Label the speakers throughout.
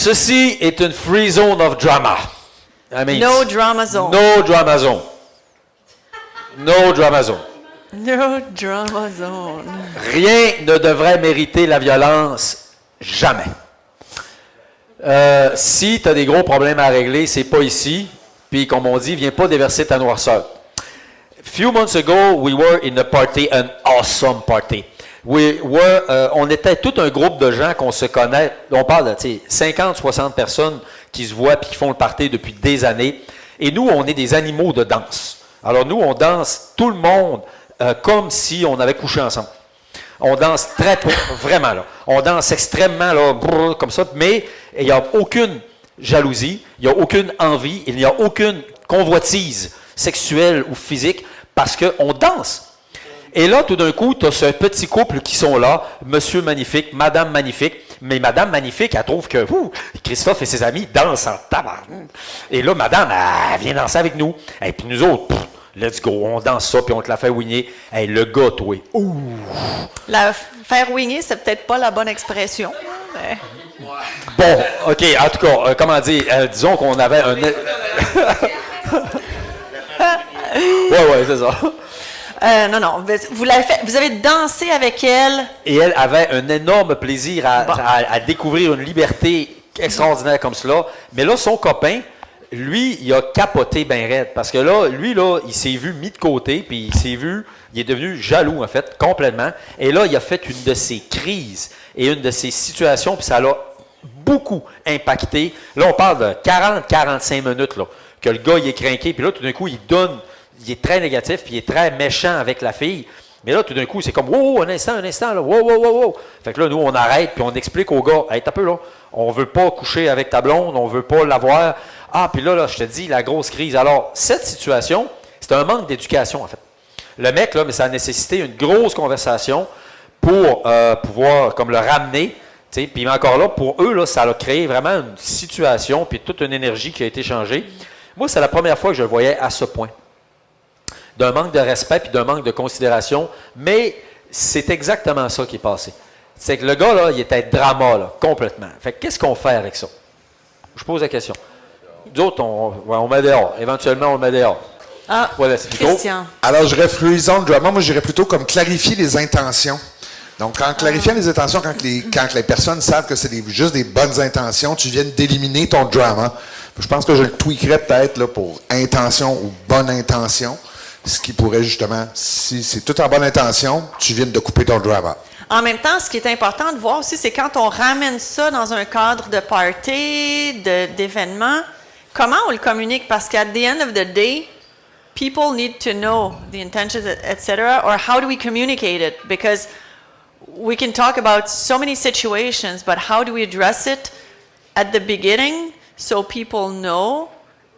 Speaker 1: Ceci est une free zone of drama. I mean,
Speaker 2: No drama zone.
Speaker 1: No drama zone. No drama zone.
Speaker 2: No drama zone.
Speaker 1: Rien ne devrait mériter la violence. Jamais. Si tu as des gros problèmes à régler, c'est pas ici. Puis, comme on dit, viens pas déverser ta noirceur. Few months ago, we were in a party, an awesome party. On était tout un groupe de gens qu'on se connaît. On parle de 50, 60 personnes qui se voient et qui font le party depuis des années. Et nous, on est des animaux de danse. Alors nous, on danse tout le monde comme si on avait couché ensemble. On danse très peu, vraiment là. On danse extrêmement là, brrr, comme ça, mais il n'y a aucune jalousie, il n'y a aucune envie, il n'y a aucune convoitise sexuelle ou physique parce qu'on danse. Et là, tout d'un coup, tu as ce petit couple qui sont là, Monsieur Magnifique, Madame Magnifique, mais Madame Magnifique, elle trouve que Christophe et ses amis dansent en tabac. Et là, Madame, elle vient danser avec nous. Et puis nous autres, let's go, on danse ça, puis on te la fait wigner. Hey, le gars, toi, ouh!
Speaker 2: La faire wigner, c'est peut-être pas la bonne expression. Mais...
Speaker 1: Bon, OK, en tout cas, comment dire, disons qu'on avait un... ouais, c'est ça.
Speaker 2: Non, vous avez dansé avec elle.
Speaker 1: Et elle avait un énorme plaisir à découvrir une liberté extraordinaire comme cela. Mais là, son copain, lui, il a capoté bien raide. Parce que là, lui, là, il s'est vu mis de côté, puis il est devenu jaloux, en fait, complètement. Et là, il a fait une de ses crises et une de ses situations, puis ça l'a beaucoup impacté. Là, on parle de 40-45 minutes, là, que le gars, il est crinqué, puis là, tout d'un coup, il est très négatif, puis il est très méchant avec la fille. Mais là, tout d'un coup, c'est comme, wow, un instant, là, wow. Fait que là, nous, on arrête, puis on explique au gars, hey, t'as peu, là, on veut pas coucher avec ta blonde, on veut pas l'avoir. Ah, puis là, je te dis, la grosse crise. Alors, cette situation, c'est un manque d'éducation, en fait. Le mec, là, mais ça a nécessité une grosse conversation pour pouvoir, comme le ramener. Puis encore là, pour eux, là, ça a créé vraiment une situation, puis toute une énergie qui a été changée. Moi, c'est la première fois que je le voyais à ce point. D'un manque de respect, puis d'un manque de considération. Mais c'est exactement ça qui est passé. C'est que le gars, là, il était drama, là, complètement. Fait que qu'est-ce qu'on fait avec ça? Je pose la question. D'autres, on met dehors. Éventuellement, on le met dehors.
Speaker 2: Ah,
Speaker 1: voilà, c'est
Speaker 2: Christian.
Speaker 3: Alors, je free zone drama, moi, j'irais plutôt comme clarifier les intentions. Donc, en clarifiant les intentions, quand les personnes savent que c'est juste des bonnes intentions, tu viens d'éliminer ton drama. Je pense que je le tweakerais peut-être là, pour intention ou bonne intention, ce qui pourrait justement, si c'est tout en bonne intention, tu viens de couper ton drama.
Speaker 2: En même temps, ce qui est important de voir aussi, c'est quand on ramène ça dans un cadre de party, d'événement, comment on le communique? Parce qu'à the end of the day, people need to know the intentions, etc. Or how do we communicate it? Because we can talk about so many situations, but how do we address it at the beginning so people know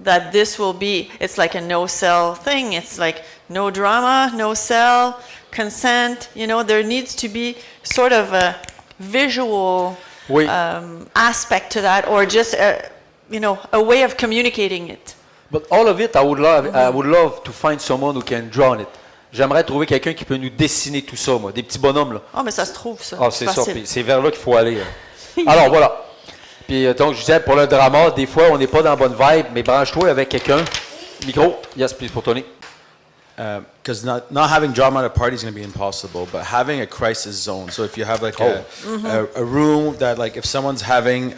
Speaker 2: that this will be, it's like a no-sell thing. It's like no drama, no sell, consent. You know, there needs to be sort of a visual aspect to that, or just, a way of communicating it.
Speaker 1: But all of it, I would love to find someone who can draw on it. J'aimerais trouver quelqu'un qui peut nous dessiner tout ça, moi. Des petits bonhommes, là.
Speaker 2: Ah, mais ça se trouve, ça.
Speaker 1: Ah, c'est ça. C'est vers là qu'il faut aller. Alors, voilà. Puis, donc, je disais, pour le drama, des fois, on n'est pas dans la bonne vibe, mais branche-toi avec quelqu'un. Micro. Yes, please, pour Tony.
Speaker 4: Because not having drama at a party is going to be impossible, but having a crisis zone. So if you have like a room that, like, if someone's having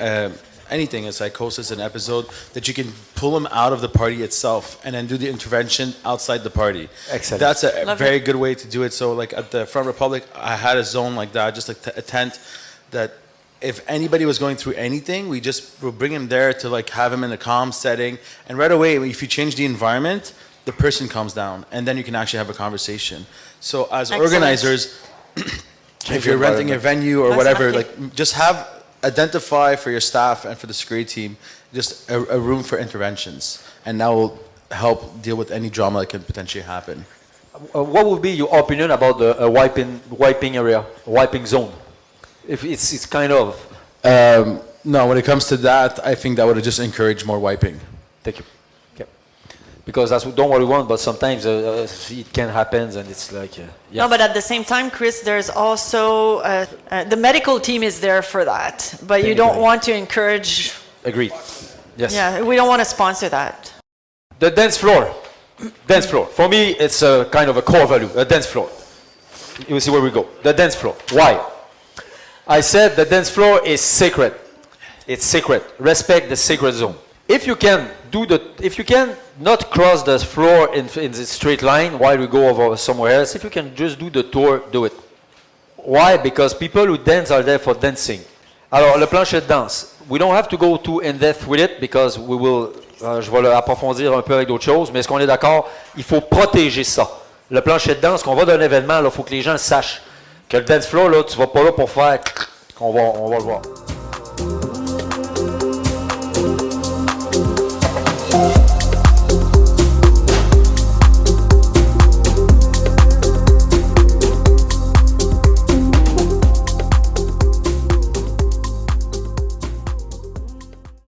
Speaker 4: anything, a psychosis, an episode, that you can pull them out of the party itself and then do the intervention outside the party.
Speaker 1: Excellent.
Speaker 4: That's a very good way to do it. So like at the Front Republic, I had a zone like that, just like a tent that if anybody was going through anything, we just would bring him there to like have him in a calm setting. And right away, if you change the environment, the person calms down and then you can actually have a conversation. So as organizers, if you're renting a venue or whatever, like just identify for your staff and for the security team just a room for interventions, and that will help deal with any drama that can potentially happen.
Speaker 1: What would be your opinion about the wiping area, wiping zone? If it's kind of...
Speaker 4: No, when it comes to that, I think that would just encourage more wiping.
Speaker 1: Thank you. Okay. because that's don't what we want, but sometimes it can happen, and it's like yeah.
Speaker 2: No, but at the same time, Chris, there's also the medical team is there for that, but you don't want to encourage.
Speaker 1: Agreed. Yes.
Speaker 2: Yeah, we don't want to sponsor that.
Speaker 1: The dance floor. Dance floor. For me, it's a kind of a core value. A dance floor. You see where we go. The dance floor. Why? I said the dance floor is sacred. It's sacred. Respect the sacred zone. If you can not cross the floor in the straight line while we go over somewhere else, if you can just do the tour, do it. Why? Because people who dance are there for dancing. Alors, le plancher de danse, we don't have to go too in-depth with it because we will, je vais l'approfondir un peu avec d'autres choses, mais est-ce qu'on est d'accord? Il faut protéger ça. Le plancher de danse, qu'on va d'un événement, il faut que les gens sachent que le dance floor, là, tu vas pas là pour faire, on va le voir.